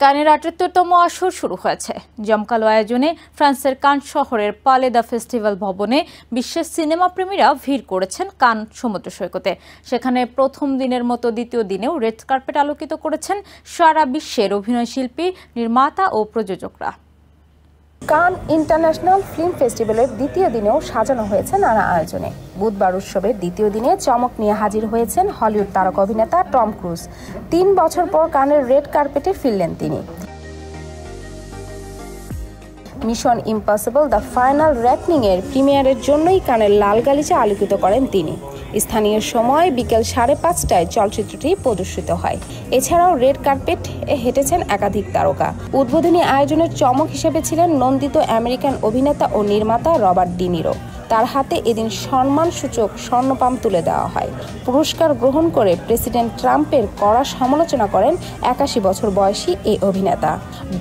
কানের ৭৮তম আসর শুরু হয়েছে। জমকালো আয়োজনে ফ্রান্সের কান শহরের পালে দ্য ফেস্টিভ্যাল ভবনে বিশ্বের সিনেমা প্রেমীরা ভিড় করেছেন কান সমুদ্র সৈকতে। সেখানে প্রথম দিনের মতো দ্বিতীয় দিনেও রেড কার্পেট আলোকিত করেছেন সারা বিশ্বের অভিনয়শিল্পী, নির্মাতা ও প্রযোজকরা। কান ইন্টারন্যাশনাল ফিল্ম ফেস্টিভ্যালের দ্বিতীয় দিনেও সাজানো হয়েছে নানা আয়োজনে। বুধবার উৎসবের দ্বিতীয় দিনে চমক নিয়ে হাজির হয়েছেন হলিউড তারকা অভিনেতা টম ক্রুজ। ৩ বছর পর কানের রেড কার্পেটে ফিরলেন তিনি। Mission impossible the final reckoning এর প্রিমিয়ারের জন্যই কানের লাল গালিচা আলোকিত করেন তিনি। স্থানীয় সময় বিকেল 5:30টায় চলচ্চিত্রটি প্রদর্শিত হয়। এছাড়াও রেড কার্পেট হেঁটেছেন একাধিক তারকা। উদ্বোধনী আয়োজনের চমক হিসেবে ছিলেন নন্দিত আমেরিকান অভিনেতা ও নির্মাতা রবার্ট ডি নিরো। তার হাতে এদিন সম্মানসূচক স্বর্ণপাম তুলে দেওয়া হয়। পুরস্কার গ্রহণ করে প্রেসিডেন্ট ট্রাম্পের কড়া সমালোচনা করেন 81 বছর বয়সী এই অভিনেতা।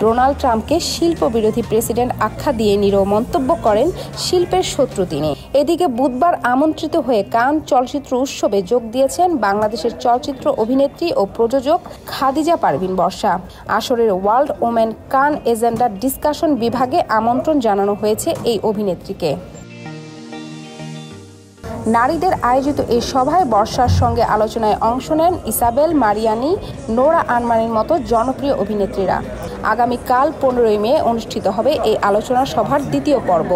ডোনাল্ড ট্রাম্পকে শিল্প বিরোধী প্রেসিডেন্ট আখ্যা দিয়ে নিরো মন্তব্য করেন শিল্পের শত্রু তিনি। এদিকে বুধবার আমন্ত্রিত হয়ে কান চলচ্চিত্র উৎসবে যোগ দিয়েছেন বাংলাদেশের চলচ্চিত্র অভিনেত্রী ও প্রযোজক খাদিজা পারভিন বর্ষা। আসরের ওয়ার্ল্ড ওমেন কান এজেন্ডা ডিসকাশন বিভাগে আমন্ত্রণ জানানো হয়েছে এই অভিনেত্রীকে। নারীদের আয়োজিত এই সভায় বর্ষার সঙ্গে আলোচনায় অংশ নেন ইসাবেল মারিয়ানি, নোরা আনমানির মতো জনপ্রিয় অভিনেত্রীরা। আগামীকাল 15 মে অনুষ্ঠিত হবে এই আলোচনা সভার দ্বিতীয় পর্ব।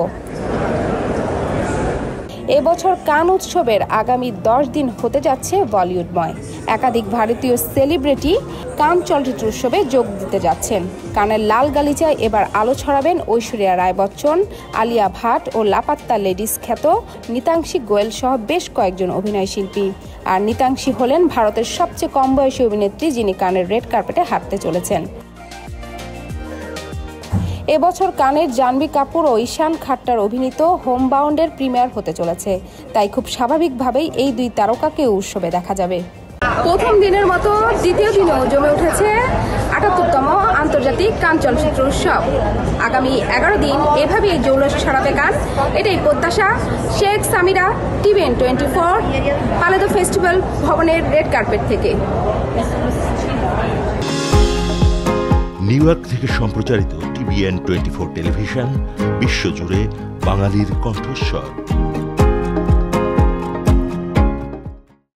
এবছর কান উৎসবের আগামী 10 দিন হতে যাচ্ছে বলিউডময়। একাধিক ভারতীয় সেলিব্রিটি কান চলচ্চিত্র উৎসবে যোগ দিতে যাচ্ছেন। কানের লাল গালিচায় এবার আলো ছড়াবেন ঐশ্বরিয়া রায় বচ্চন, আলিয়া ভাট ও লাপাত্তা লেডিস খ্যাত নিতাংশী গোয়েল সহ বেশ কয়েকজন অভিনয়শিল্পী। আর নিতাংশী হলেন ভারতের সবচেয়ে কম বয়সী অভিনেত্রী যিনি কানের রেড কার্পেটে হাঁটতে চলেছেন। এবছর কানের জাহ্নবী কাপুর ও ঈশান খাট্টার অভিনীত হোমবাউন্ডের প্রিমিয়ার হতে চলেছে। তাই খুব স্বাভাবিকভাবেই এই দুই তারকাকে উৎসবে দেখা যাবে। প্রথম দিনের মতো দ্বিতীয় দিনেও জমে উঠেছে ৭৮তম আন্তর্জাতিক কান চলচ্চিত্র উৎসব। আগামী 11 দিন এভাবেই জৌলুস ছড়াবে কান, এটাই প্রত্যাশা শেখ সামিরা, টিভিএন 24, পালে দ্য ফেস্টিভ্যাল ভবনের রেড কার্পেট থেকে। নিউ ইয়র্ক থেকে সম্প্রচারিত টিভিএন 24 টেলিভিশন বিশ্বজুড়ে বাঙালির কণ্ঠস্বর।